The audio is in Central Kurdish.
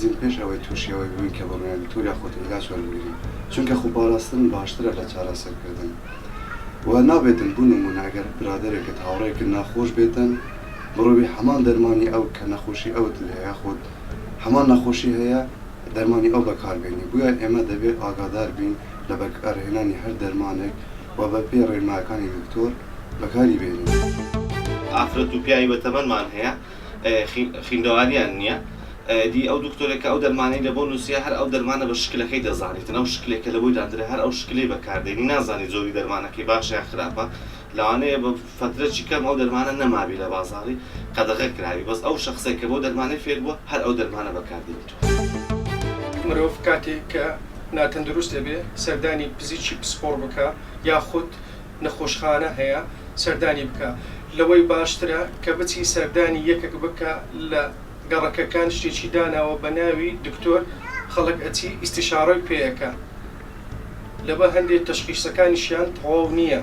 دەبەزین پێش ئەوەی تووشیەوەی بووین کە بڕوێن دکتۆر یاخۆت عیلاج وەربگرین چونکە خوپاراستن باشترە لە چارەسەرکردن و نابێتن بوو نمونە ئەگەر برادێکت هاوڕێکت ناخۆش بێتن بڕۆبی هەمان دەرمانی ئەو کە نەخۆشی ئەوت هەیە خۆت هەمان نەخۆشی هەیە دەرمانی ئەو بەکاربێنی بووە ئێمە دەبێت ئاگادار بین لە بەکارهێنانی هەر دەرمانێک و بە پێ ڕێنماکانی دکتۆر بەکاری بێنین. ئافرەت و پیاوی بەتەمەنمان هەیە خیندەواریان نییە دی ئەو دکتۆرێکە ئەو دەرمانەی لە بۆ نووسە هەر ئەو دەرمانە بە شکلەکەی دەزانیتن ئەو شکلێکە لە بۆی دادرێت هەر ئەو شکلەی بەکاردێنی نازانی زۆری دەرمانەکەی باشە یا خراپە لەوانەیە بە فترەی کەم ئەو دەرمانە نەمابی لە بازاڕی قەدەغە کراوی بەس ئەو شخصێک کە بۆ دەرمانەی فێر بووە هەر ئەو دەرمانە بەکاردێنیتەوە. مرۆڤ کاتێک کە ناتەندروست دەبێ سەردانی پزیکی پسپۆڕ بکە یاخود نەخۆشخانە هەیە سەردانی بکە لەوەی باشترە کە بچی سەردانی یەکێک بکە لە گەڕەکەکان شتێکی داناوە بە ناوی دکتۆر خەڵک ئەچی ئیستیشارەی پێیەکە لەبە هەندێک تەشخیصەکانیشیان تەواو نییە.